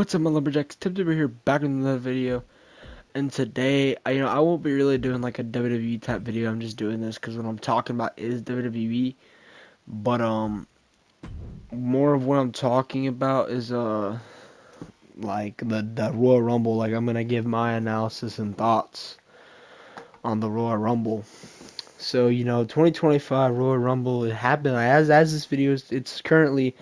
What's up, my lumberjacks? Tim Timber here, back with another video. And today, I won't be really doing like a WWE type video. I'm just doing this because what I'm talking about is WWE. But more of what I'm talking about is like the Royal Rumble. Like I'm gonna give my analysis and thoughts on the Royal Rumble. So 2025 Royal Rumble, it happened as this video is. It's currently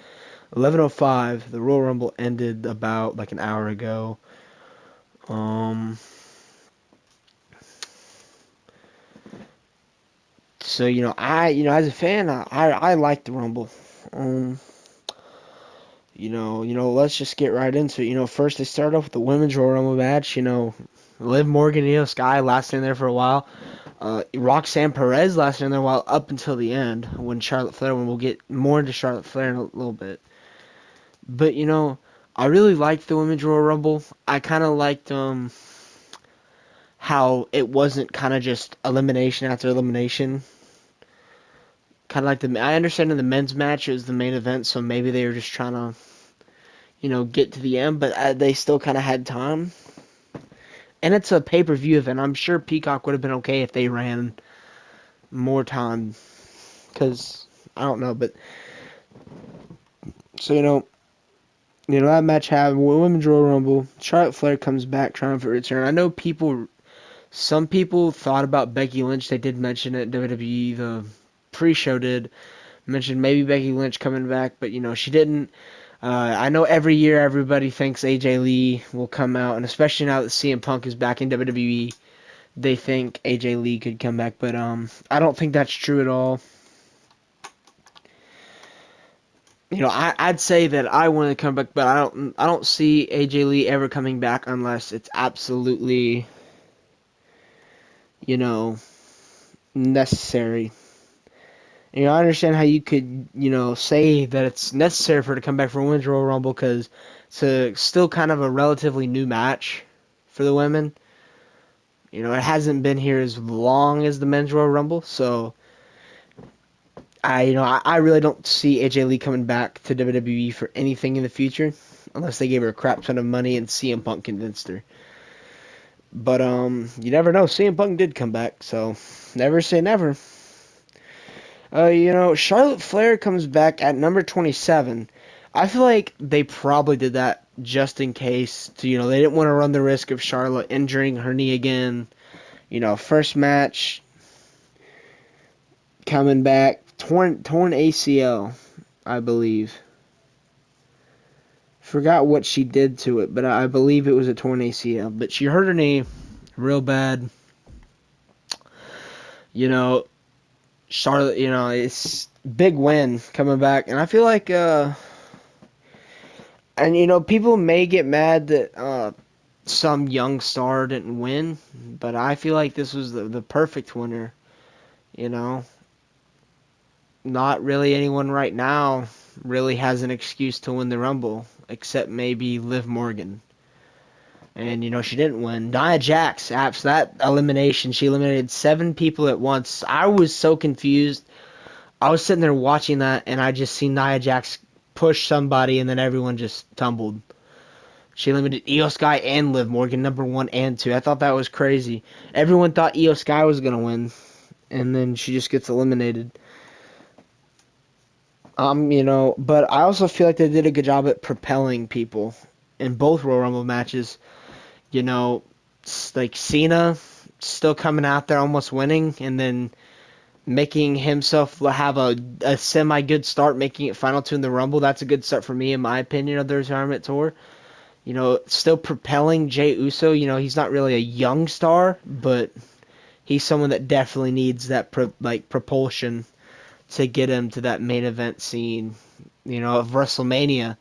11:05. The Royal Rumble ended about like an hour ago. Um. So as a fan, I like the Rumble. Um, let's just get right into it. First they started off with the women's Royal Rumble match. Liv Morgan, Io Sky lasting there for a while. Roxanne Perez lasting there a while up until the end when Charlotte Flair. When we'll get more into Charlotte Flair in a little bit. But I really liked the women's Royal Rumble. I kind of liked how it wasn't kind of just elimination after elimination. Kind of like I understand in the men's match it was the main event, so maybe they were just trying to, get to the end, but they still kind of had time. And it's a pay-per-view event. I'm sure Peacock would have been okay if they ran more time, because I don't know, but so that match happened. Women's Royal Rumble. Charlotte Flair comes back, triumphant return. I know some people thought about Becky Lynch. They did mention it. WWE, the pre-show did mention maybe Becky Lynch coming back, but she didn't. I know every year everybody thinks AJ Lee will come out, and especially now that CM Punk is back in WWE, they think AJ Lee could come back, but I don't think that's true at all. I'd say that I want to come back, but I don't see AJ Lee ever coming back unless it's absolutely, necessary. I understand how you could, say that it's necessary for her to come back for Women's Royal Rumble because it's still kind of a relatively new match for the women. It hasn't been here as long as the Men's Royal Rumble, so I really don't see AJ Lee coming back to WWE for anything in the future unless they gave her a crap ton of money and CM Punk convinced her. But you never know. CM Punk did come back, so never say never. Charlotte Flair comes back at number 27. I feel like they probably did that just in case. They didn't want to run the risk of Charlotte injuring her knee again. First match coming back, torn ACL, I believe. Forgot what she did to it, but I believe it was a torn ACL. But she hurt her knee real bad. Charlotte, it's big win coming back, and I feel like and people may get mad that some young star didn't win, but I feel like this was the perfect winner. Not really anyone right now really has an excuse to win the Rumble, except maybe Liv Morgan. And she didn't win. Nia Jax, that elimination, she eliminated 7 people at once. I was so confused. I was sitting there watching that, and I just seen Nia Jax push somebody, and then everyone just tumbled. She eliminated Io Sky and Liv Morgan, number 1 and 2. I thought that was crazy. Everyone thought Io Sky was going to win, and then she just gets eliminated. But I also feel like they did a good job at propelling people in both Royal Rumble matches. Like Cena still coming out there almost winning, and then making himself have a semi-good start, making it final 2 in the Rumble. That's a good start for me, in my opinion, of the retirement tour. Still propelling Jey Uso. He's not really a young star, but he's someone that definitely needs that propulsion to get him to that main event scene, of WrestleMania.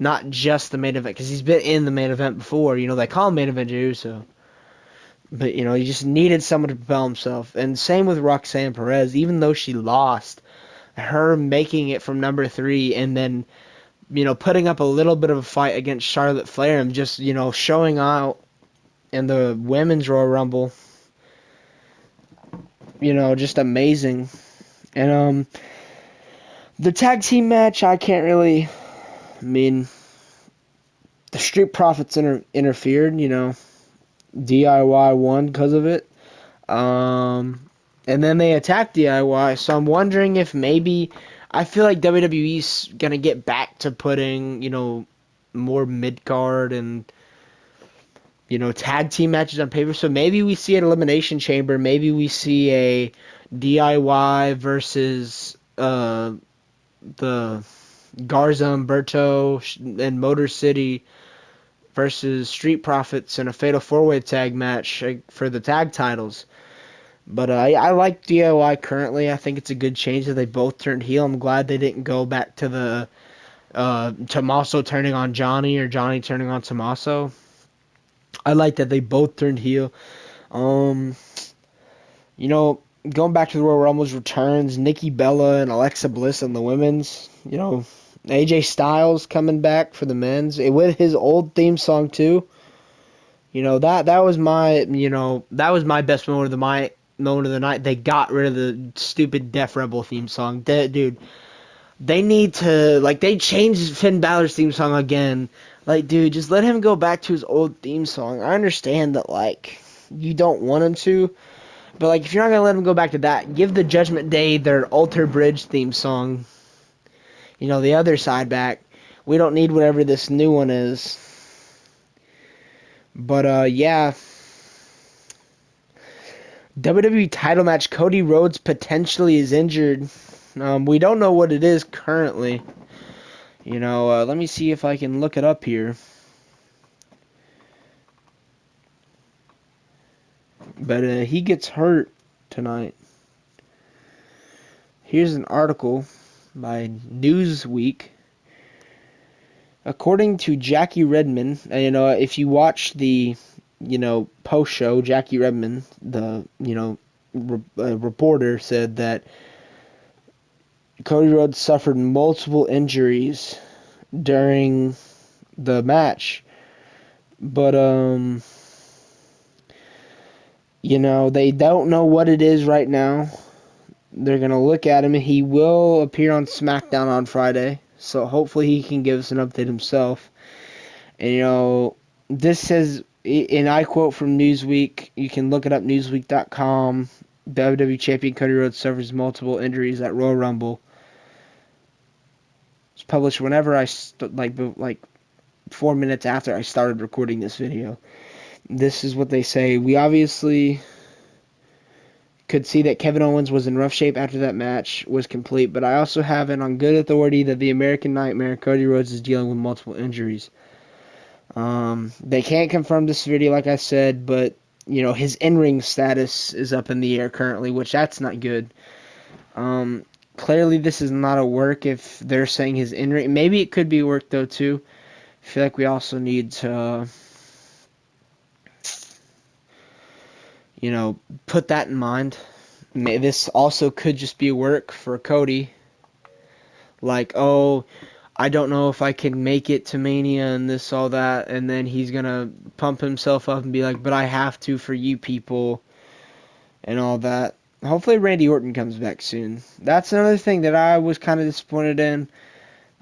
Not just the main event, because he's been in the main event before. They call him main event Jey Uso. But, he just needed someone to propel himself. And same with Roxanne Perez. Even though she lost, her making it from number 3 and then, putting up a little bit of a fight against Charlotte Flair and just, showing out in the Women's Royal Rumble, just amazing. And the tag team match, I can't really, I mean, the Street Profits interfered. DIY won because of it. And then they attacked DIY. So I'm wondering if maybe I feel like WWE's gonna get back to putting more mid card and tag team matches on paper. So maybe we see an Elimination Chamber. Maybe we see a DIY versus the Garza, Umberto, and Motor City versus Street Profits in a Fatal 4-Way tag match for the tag titles. But I like DIY currently. I think it's a good change that they both turned heel. I'm glad they didn't go back to the Tommaso turning on Johnny or Johnny turning on Tommaso. I like that they both turned heel. Um, Going back to the Royal Rumble's returns, Nikki Bella and Alexa Bliss in the women's. AJ Styles coming back for the men's with his old theme song too. That was my best moment of the night. They got rid of the stupid Def Rebel theme song. Dude, they need to they changed Finn Balor's theme song again. Dude, just let him go back to his old theme song. I understand that you don't want him to, but if you're not gonna let him go back to that, give the Judgment Day their Alter Bridge theme song. The other side back. We don't need whatever this new one is. But yeah. WWE title match, Cody Rhodes potentially is injured. We don't know what it is currently. Let me see if I can look it up here. But he gets hurt tonight. Here's an article by Newsweek. According to Jackie Redmond, if you watch the, post show, Jackie Redmond, the, reporter, said that Cody Rhodes suffered multiple injuries during the match. But, they don't know what it is right now. They're going to look at him, and he will appear on SmackDown on Friday. So hopefully he can give us an update himself. And, this says, and I quote from Newsweek, you can look it up, newsweek.com, WWE Champion Cody Rhodes suffers multiple injuries at Royal Rumble. It's published whenever 4 minutes after I started recording this video. This is what they say. We obviously could see that Kevin Owens was in rough shape after that match was complete, but I also have it on good authority that the American Nightmare, Cody Rhodes, is dealing with multiple injuries. They can't confirm this video, like I said, but, his in-ring status is up in the air currently, which that's not good. Clearly this is not a work if they're saying his in-ring. Maybe it could be work, though, too. I feel like we also need to, put that in mind. This also could just be work for Cody. I don't know if I can make it to Mania and this, all that, and then he's going to pump himself up and be like, but I have to for you people, and all that. Hopefully Randy Orton comes back soon. That's another thing that I was kind of disappointed in.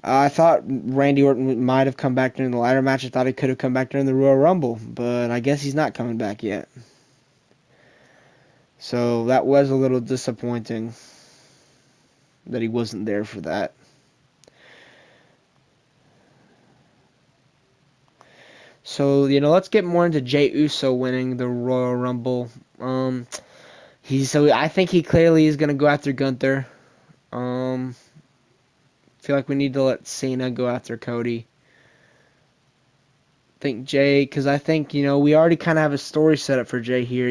I thought Randy Orton might have come back during the ladder match. I thought he could have come back during the Royal Rumble, but I guess he's not coming back yet. So that was a little disappointing that he wasn't there for that. So, let's get more into Jey Uso winning the Royal Rumble. I think he clearly is going to go after Gunther. Feel like we need to let Cena go after Cody. I think Jey, because I think, we already kind of have a story set up for Jey here,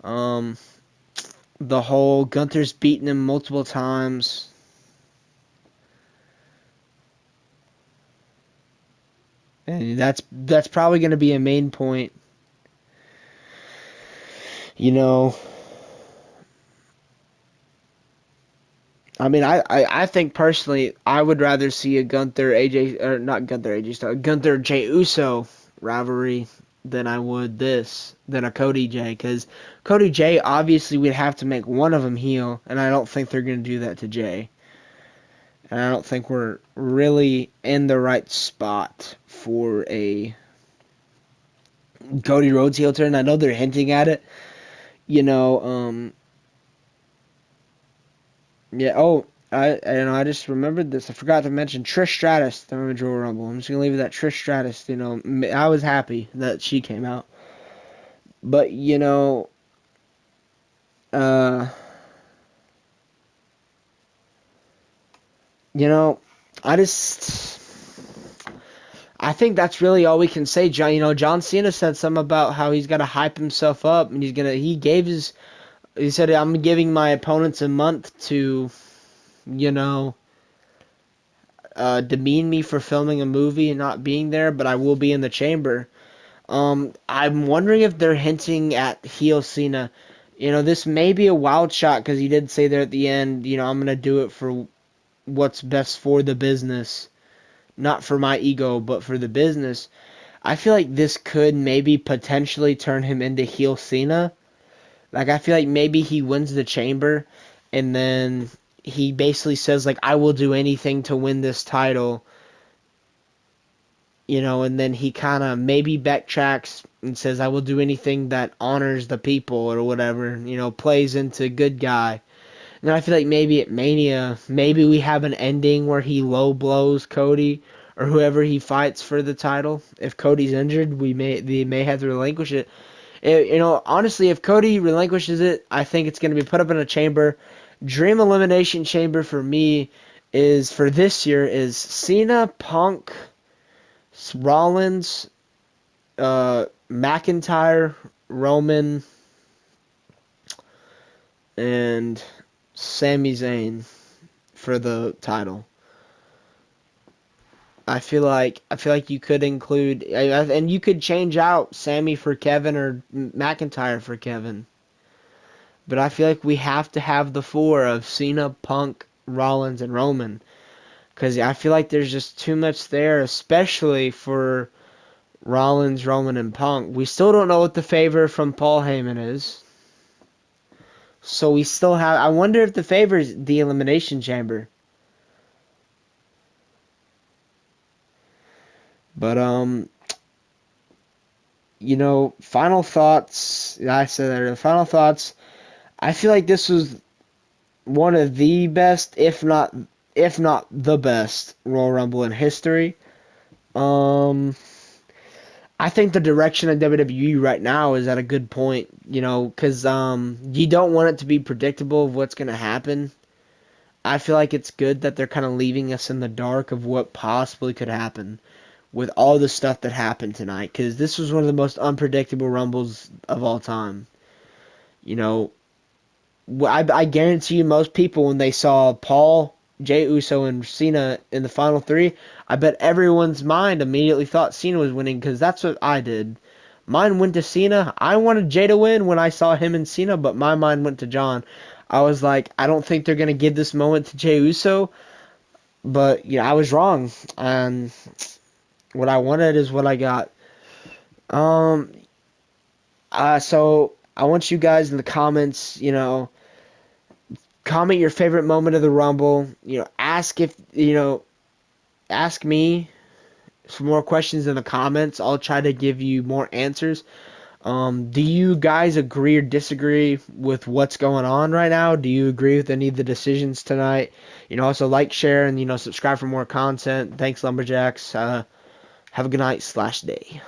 the whole Gunther's beaten him multiple times. And that's probably going to be a main point. I mean, I think personally, I would rather see a Gunther AJ, or not Gunther AJ Styles, Gunther Jey Uso rivalry than I would than a Cody Jey, because Cody Jey, obviously we'd have to make one of them heel, and I don't think they're going to do that to Jey. And I don't think we're really in the right spot for a Cody Rhodes heel turn. I know they're hinting at it. You know, yeah. Oh, I just remembered this. I forgot to mention Trish Stratus, the Women's Royal Rumble. I'm just gonna leave it at Trish Stratus. I was happy that she came out, but uh, you know, I just. I think that's really all we can say, John. John Cena said something about how he's got to hype himself up, and he said, I'm giving my opponents a month to, you know, demean me for filming a movie and not being there, but I will be in the chamber. I'm wondering if they're hinting at heel Cena. This may be a wild shot because he did say there at the end, I'm gonna do it for what's best for the business, not for my ego, but for the business. I feel like this could maybe potentially turn him into heel Cena. Like I feel like maybe he wins the chamber, and then he basically says like I will do anything to win this title, and then he kind of maybe backtracks and says I will do anything that honors the people or whatever, plays into good guy. And then I feel like maybe at Mania, maybe we have an ending where he low blows Cody or whoever he fights for the title. If Cody's injured, they may have to relinquish it. Honestly, if Cody relinquishes it, I think it's going to be put up in a chamber. Dream Elimination Chamber for me is for this year is Cena, Punk, Rollins, McIntyre, Roman, and Sami Zayn for the title. I feel like you could include and you could change out Sammy for Kevin or McIntyre for Kevin. But I feel like we have to have the four of Cena, Punk, Rollins, and Roman. Because I feel like there's just too much there, especially for Rollins, Roman, and Punk. We still don't know what the favor from Paul Heyman is. So we still have. I wonder if the favor is the Elimination Chamber. But, final thoughts. I said that. Final thoughts. I feel like this was one of the best, if not the best Royal Rumble in history. Um, I think the direction of WWE right now is at a good point, because you don't want it to be predictable of what's going to happen. I feel like it's good that they're kind of leaving us in the dark of what possibly could happen with all the stuff that happened tonight, because this was one of the most unpredictable Rumbles of all time. You know, I guarantee you most people when they saw Paul, Jey Uso, and Cena in the final three, I bet everyone's mind immediately thought Cena was winning because that's what I did. Mine went to Cena. I wanted Jey to win when I saw him and Cena, but my mind went to John. I was like, I don't think they're going to give this moment to Jey Uso, but I was wrong. And what I wanted is what I got. Um, so I want you guys in the comments, comment your favorite moment of the Rumble. Ask me some more questions in the comments. I'll try to give you more answers. Do you guys agree or disagree with what's going on right now? Do you agree with any of the decisions tonight? Also like, share, and subscribe for more content. Thanks, Lumberjacks. Have a good night /day.